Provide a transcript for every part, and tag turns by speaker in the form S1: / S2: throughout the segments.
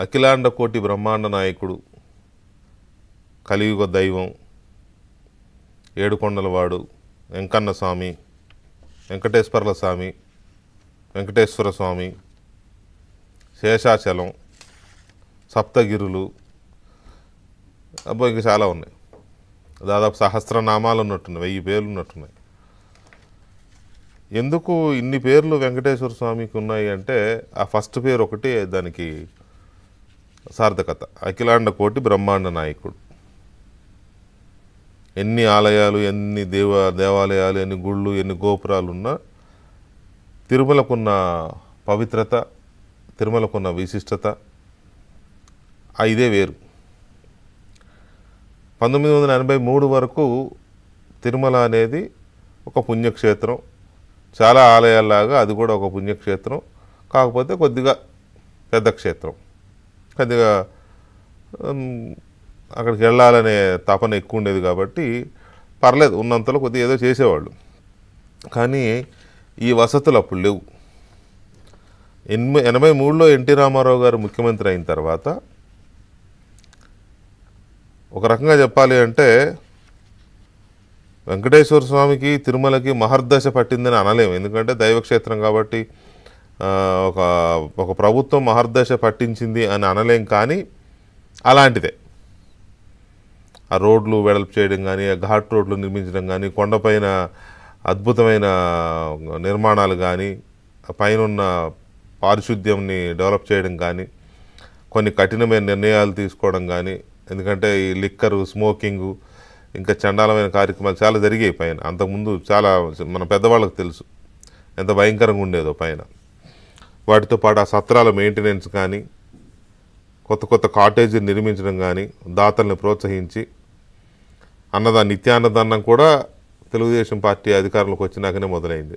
S1: అఖిలాండ కోటి బ్రహ్మాండ నాయకుడు, కలియుగ దైవం, ఏడుకొండలవాడు, వెంకన్న స్వామి, వెంకటేశ్వర స్వామి, వెంకటేశ్వర స్వామి, శేషాచలం, సప్తగిరులు, ఇంకా చాలా ఉన్నాయి. దాదాపు సహస్రనామాలు ఉన్నట్టున్నాయి, 1000 పేర్లు ఉన్నట్టున్నాయి. ఎందుకు ఇన్ని పేర్లు వెంకటేశ్వర స్వామికి ఉన్నాయి అంటే ఆ ఫస్ట్ పేరు ఒకటి దానికి సార్థకత. అఖిలాండ కోటి బ్రహ్మాండ నాయకుడు. ఎన్ని ఆలయాలు, ఎన్ని దేవాలయాలు, ఎన్ని గుళ్ళు, ఎన్ని గోపురాలు ఉన్నా తిరుమలకున్న పవిత్రత, తిరుమలకున్న విశిష్టత ఇదే వేరు. 1983 వరకు తిరుమల అనేది ఒక పుణ్యక్షేత్రం. చాలా ఆలయాల్లాగా అది కూడా ఒక పుణ్యక్షేత్రం, కాకపోతే కొద్దిగా పెద్ద క్షేత్రం. కొద్దిగా అక్కడికి వెళ్ళాలనే తపన ఎక్కువ ఉండేది కాబట్టి పర్లేదు, ఉన్నంతలో కొద్దిగా ఏదో చేసేవాళ్ళు. కానీ ఈ వసతులు అప్పుడు లేవు. 83లో ఎన్టీ రామారావు గారు ముఖ్యమంత్రి అయిన తర్వాత ఒక రకంగా చెప్పాలి అంటే వెంకటేశ్వర స్వామికి తిరుమలకి మహర్దశ పట్టిందని అనలేము. ఎందుకంటే దైవక్షేత్రం కాబట్టి ఒక ప్రభుత్వం మహర్దశ పట్టించింది అని అనలేం. కానీ అలాంటిదే ఆ రోడ్లు వెడల్పు చేయడం కానీ, ఆ ఘాట్ రోడ్లు నిర్మించడం కానీ, కొండపైన అద్భుతమైన నిర్మాణాలు కానీ, పైన పారిశుద్ధ్యంని డెవలప్ చేయడం కానీ, కొన్ని కఠినమైన నిర్ణయాలు తీసుకోవడం కానీ. ఎందుకంటే ఈ లిక్కరు, స్మోకింగు, ఇంకా చండాలమైన కార్యక్రమాలు చాలా జరిగాయి పైన. అంతకుముందు చాలా మన పెద్దవాళ్ళకు తెలుసు ఎంత భయంకరంగా ఉండేదో పైన. వాటితో పాటు ఆ సత్రాల మెయింటెనెన్స్ కానీ, కొత్త కొత్త కాటేజీలు నిర్మించడం కానీ, దాతల్ని ప్రోత్సహించి నిత్యాన్నదానం కూడా తెలుగుదేశం పార్టీ అధికారంలోకి వచ్చినాకనే మొదలైంది.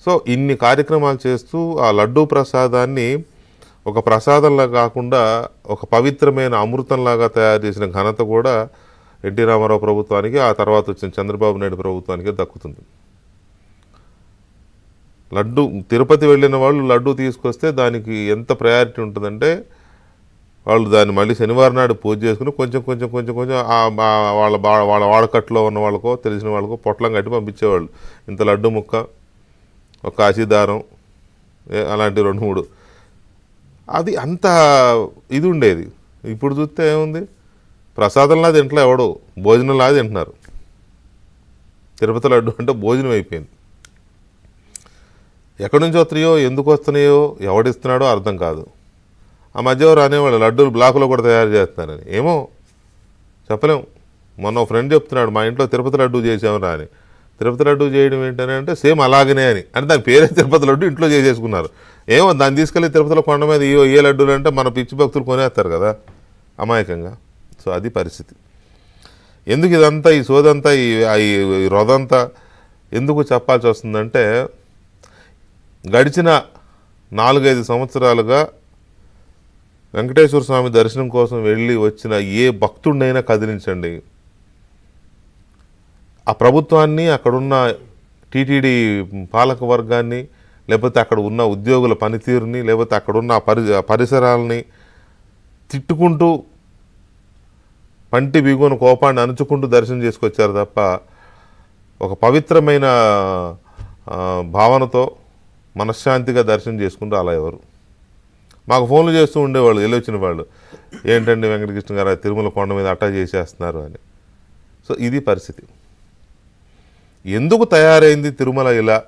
S1: సో ఇన్ని కార్యక్రమాలు చేస్తూ ఆ లడ్డూ ప్రసాదాన్ని ఒక ప్రసాదంలా కాకుండా ఒక పవిత్రమైన అమృతంలాగా తయారు చేసిన ఘనత కూడా ఎన్టీ రామారావు ప్రభుత్వానికి, ఆ తర్వాత వచ్చిన చంద్రబాబు నాయుడు ప్రభుత్వానికి దక్కుతుంది. లడ్డు తిరుపతి వెళ్ళిన వాళ్ళు లడ్డు తీసుకొస్తే దానికి ఎంత ప్రయారిటీ ఉంటుందంటే వాళ్ళు దాన్ని మళ్ళీ శనివారం నాడు పూజ చేసుకుని కొంచెం కొంచెం కొంచెం కొంచెం వాళ్ళ వాడకట్లో ఉన్న వాళ్ళకో తెలిసిన వాళ్ళకో పొట్లం కట్టి పంపించేవాళ్ళు. ఇంత లడ్డు ముక్క, ఒక కాశీదారం, అలాంటి 2-3. అది అంత ఇది ఉండేది. ఇప్పుడు చూస్తే ఏముంది, ప్రసాదంలా తింటలే ఎవడో, భోజనంలా తింటున్నారు. తిరుపతి లడ్డు అంటే భోజనం అయిపోయింది. ఎక్కడి నుంచి వస్తున్నాయో, ఎందుకు వస్తున్నాయో, ఎవడిస్తున్నాడో అర్థం కాదు. ఆ మధ్య రానేవాళ్ళు లడ్డూలు బ్లాకులో కూడా తయారు చేస్తున్నారని. ఏమో చెప్పలేం. మొన్న ఫ్రెండ్ చెప్తున్నాడు, మా ఇంట్లో తిరుపతి లడ్డు చేసామరా అని. తిరుపతి లడ్డు చేయడం ఏంటని అంటే సేమ్ అలాగనే అని. అంటే దాని పేరే తిరుపతి లడ్డు, ఇంట్లో చేసేసుకున్నారు. ఏమో దాన్ని తీసుకెళ్ళి తిరుపతిలో కొండ మీద ఏ లడ్డూలు అంటే మన పిచ్చి భక్తులు కొనేస్తారు కదా అమాయకంగా. సో అది పరిస్థితి. ఎందుకు ఇదంతా, ఈ సోదంతా, ఈ రొదంతా ఎందుకు చెప్పాల్సి వస్తుందంటే గడిచిన 4-5 సంవత్సరాలుగా వెంకటేశ్వర స్వామి దర్శనం కోసం వెళ్ళి వచ్చిన ఏ భక్తుడినైనా కదిలించండి, ఆ ప్రభుత్వాన్ని, అక్కడున్న టీటీడీ పాలక వర్గాన్ని, లేకపోతే అక్కడ ఉన్న ఉద్యోగుల పనితీరుని, లేకపోతే అక్కడున్న పరిసరాలని తిట్టుకుంటూ పంటి బిగున కోపాన్ని అణుచుకుంటూ దర్శనం చేసుకొచ్చారు తప్ప ఒక పవిత్రమైన భావనతో మనశ్శాంతిగా దర్శనం చేసుకుంటూ అలా ఎవరు. మాకు ఫోన్లు చేస్తూ ఉండేవాళ్ళు వెళ్ళొచ్చిన వాళ్ళు, ఏంటండి వెంకటకృష్ణ గారు తిరుమల కొండ మీద అట్టా చేసేస్తున్నారు అని. సో ఇది పరిస్థితి. ఎందుకు తయారైంది తిరుమల ఇలా?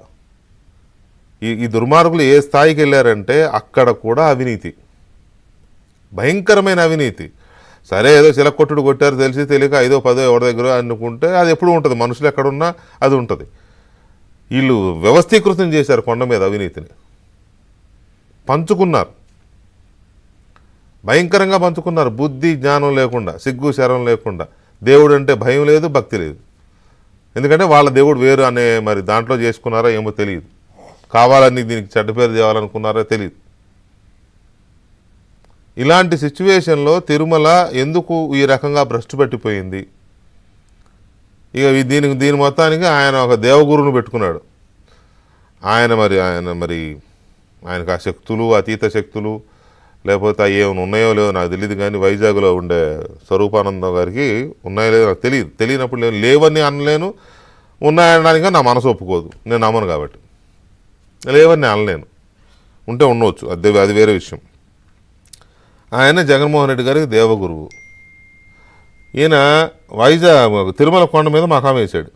S1: ఈ దుర్మార్గులు ఏ స్థాయికి వెళ్ళారంటే అక్కడ కూడా అవినీతి, భయంకరమైన అవినీతి. సరే ఏదో చిలకొట్టుడు కొట్టారు తెలిసి తెలియక 5-10 ఎవరి దగ్గర అనుకుంటే అది ఎప్పుడు ఉంటుంది, మనుషులు ఎక్కడున్నా అది ఉంటుంది. వీళ్ళు వ్యవస్థీకృతం చేశారు కొండ మీద అవినీతిని, పంచుకున్నారు, భయంకరంగా పంచుకున్నారు. బుద్ధి జ్ఞానం లేకుండా, సిగ్గు శరం లేకుండా, దేవుడు అంటే భయం లేదు, భక్తి లేదు. ఎందుకంటే వాళ్ళ దేవుడు వేరు అనే మరి దాంట్లో చేసుకున్నారో ఏమో తెలియదు, కావాలని దీనికి చెడ్డ పేరు తేవాలనుకున్నారో తెలియదు. ఇలాంటి సిచ్యువేషన్లో తిరుమల ఎందుకు ఈ రకంగా భ్రష్టు పట్టిపోయింది? ఇక దీని మొత్తానికి ఆయన ఒక దేవగురువును పెట్టుకున్నాడు. ఆయనకు ఆ శక్తులు, అతీత శక్తులు, లేకపోతే అవి ఏమైనా ఉన్నాయో లేదో నాకు తెలియదు, కానీ వైజాగ్లో ఉండే స్వరూపానందం గారికి ఉన్నాయో లేదో నాకు తెలియనప్పుడు లేవని అనలేను, ఉన్నాయనడానికి నా మనసు ఒప్పుకోదు, నేను నమ్మను కాబట్టి. లేవని అనలేను, ఉంటే ఉండవచ్చు, అది వేరే విషయం. ఆయన జగన్మోహన్ రెడ్డి గారికి దేవగురువు. ఈయన వైజాగ్ తిరుమల కొండ మీద మకాం వేశాడు.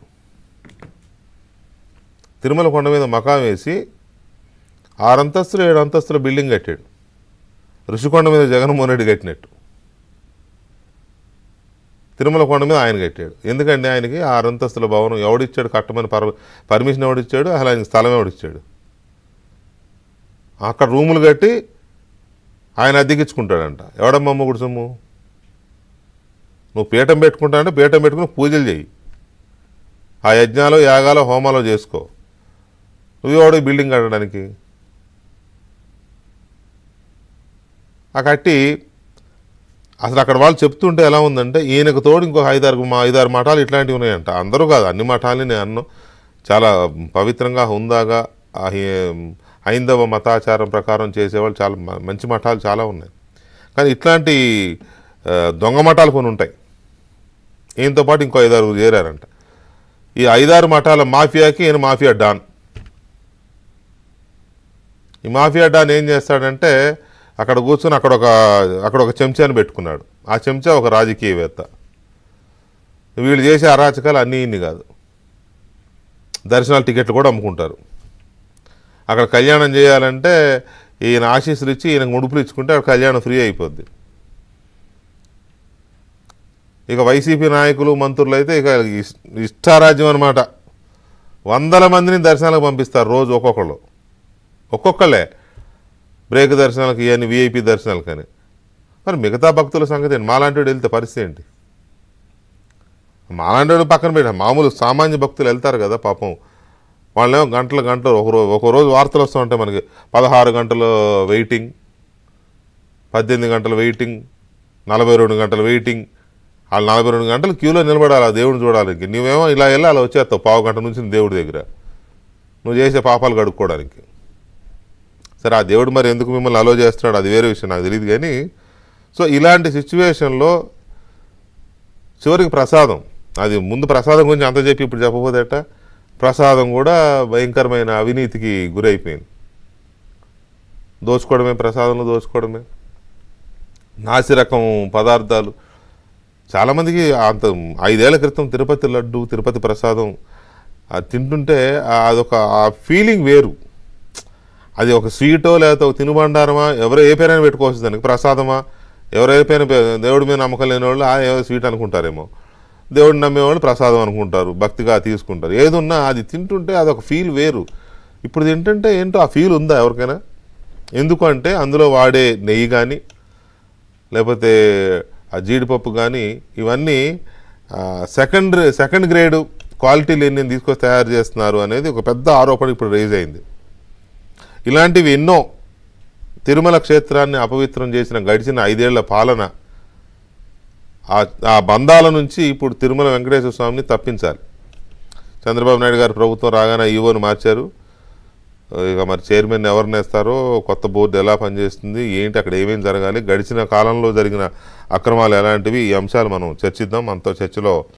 S1: తిరుమల కొండ మీద మకాం వేసి 6 అంతస్తులు 7 అంతస్తుల బిల్డింగ్ కట్టాడు. ఋషికొండ మీద జగన్మోహన్ రెడ్డి కట్టినట్టు తిరుమల కొండ మీద ఆయన కట్టాడు. ఎందుకంటే ఆయనకి 6 అంతస్తుల భవనం ఎవడిచ్చాడు కట్టమని పర్మిషన్ ఎవడిచ్చాడు, అసలు ఆయనకి స్థలం ఎవడిచ్చాడు? అక్కడ రూములు కట్టి ఆయన అద్దెకించుకుంటాడంట. ఎవడమ్మా మొగుడు సొమ్ము? నువ్వు పీఠం పెట్టుకుంటానంటే పీఠం పెట్టుకుని పూజలు చేయి, ఆ యజ్ఞాలు యాగాలు హోమాలు చేసుకో. నువ్వు ఎవడో బిల్డింగ్ కట్టడానికి? ఆ కట్టి అసలు అక్కడ వాళ్ళు చెప్తుంటే ఎలా ఉందంటే, ఈయనకు తోడు ఇంకో 5-6 మఠాలు ఇట్లాంటివి ఉన్నాయంట. అందరూ కాదు, అన్ని మఠాలని నేను అన్ను, చాలా పవిత్రంగా హుందాగా హైందవ మతాచారం ప్రకారం చేసేవాళ్ళు చాలా మంచి మఠాలు చాలా ఉన్నాయి. కానీ ఇట్లాంటి దొంగ మఠాలు కొన్ని ఉంటాయి. ఈయనతో పాటు ఇంకో 5-6 చేరారంట. ఈ 5-6 మఠాల మాఫియాకి ఈయన మాఫియా డాన్. ఈ మాఫియా డాన్ ఏం చేస్తాడంటే, అక్కడ కూర్చొని అక్కడ ఒక చెంచాని పెట్టుకున్నాడు. ఆ చెంచా ఒక రాజకీయవేత్త. వీళ్ళు చేసే అరాచకాలు అన్నీ ఇన్ని కాదు, దర్శనాల టికెట్లు కూడా అమ్ముకుంటారు. అక్కడ కళ్యాణం చేయాలంటే ఈయన ఆశీస్సులు ఇచ్చి ఈయన ముడుపులు ఇచ్చుకుంటే అక్కడ కళ్యాణం ఫ్రీ అయిపోద్ది. ఇక వైసీపీ నాయకులు మంత్రులు అయితే ఇక ఇష్టారాజ్యం అనమాట. 100 మందిని దర్శనాలకు పంపిస్తారు రోజు, ఒక్కొక్కళ్ళే బ్రేక్ దర్శనాలకు, ఇవన్నీ విఐపి దర్శనాలు. కానీ మరి మిగతా భక్తుల సంగతి ఏంటి? మాలాంటి వాడు వెళ్తే పరిస్థితి ఏంటి? మాలాంటి వాడు పక్కన పెట్టా, మామూలు సామాన్య భక్తులు వెళ్తారు కదా పాపం, వాళ్ళేమో గంటలు ఒక రోజు వార్తలు వస్తూ ఉంటాయి మనకి. 16 గంటలు వెయిటింగ్, 18 గంటలు వెయిటింగ్, 42 గంటలు వెయిటింగ్. వాళ్ళు 42 గంటలు క్యూలో నిలబడాలి ఆ దేవుడిని చూడాలి. నువ్వేమో ఇలా వెళ్ళి అలా వచ్చేస్తావు 1/2 గంట నుంచి దేవుడి దగ్గర నువ్వు చేసే పాపాలు కడుక్కోవడానికి. సరే, ఆ దేవుడు మరి ఎందుకు మిమ్మల్ని అలో చేస్తున్నాడు అది వేరే విషయం, నాకు తెలియదు. కానీ సో ఇలాంటి సిచ్యువేషన్లో చివరికి ప్రసాదం, అది ముందు ప్రసాదం గురించి అంత చెప్పి ఇప్పుడు చెప్పబోదేట, ప్రసాదం కూడా భయంకరమైన అవినీతికి గురైపోయింది. దోచుకోవడమే, ప్రసాదంలో దోచుకోవడమే, నాసిరకం పదార్థాలు. చాలామందికి అంత 5 ఏళ్ల క్రితం తిరుపతి లడ్డు, తిరుపతి ప్రసాదం అది తింటుంటే అదొక ఆ ఫీలింగ్ వేరు. అది ఒక స్వీటో లేకపోతే ఒక తినుబండారమా, ఎవరో ఏ పేరైనా పెట్టుకోవచ్చు దానికి, ప్రసాదమా. ఎవరో ఏ పేరు, దేవుడి మీద నమ్మకం లేని వాళ్ళు ఏదో స్వీట్ అనుకుంటారేమో, దేవుడిని నమ్మేవాళ్ళు ప్రసాదం అనుకుంటారు, భక్తిగా తీసుకుంటారు. ఏదున్నా అది తింటుంటే అదొక ఫీల్ వేరు. ఇప్పుడు తింటుంటే ఏంటో ఆ ఫీల్ ఉందా ఎవరికైనా? ఎందుకు అంటే అందులో వాడే నెయ్యి కానీ లేకపోతే ఆ జీడిపప్పు కానీ ఇవన్నీ సెకండ్ గ్రేడ్ క్వాలిటీ లేని తీసుకొచ్చి తయారు చేస్తున్నారు అనేది ఒక పెద్ద ఆరోపణ ఇప్పుడు రైజ్ అయింది. ఇలాంటివి ఎన్నో తిరుమల క్షేత్రాన్ని అపవిత్రం చేసిన గడిచిన 5 ఏళ్ల పాలన, ఆ బంధాల నుంచి ఇప్పుడు తిరుమల వెంకటేశ్వర స్వామిని తప్పించాలి. చంద్రబాబు నాయుడు గారు ప్రభుత్వం రాగానే ఈవోని మార్చారు. ఇక మరి చైర్మన్ ఎవరిని వేస్తారో, కొత్త బోర్డు ఎలా పనిచేస్తుంది ఏంటి, అక్కడ ఏమేమి జరగాలి, గడిచిన కాలంలో జరిగిన అక్రమాలు ఎలాంటివి, ఈ అంశాలు మనం చర్చిద్దాం. మనతో చర్చలో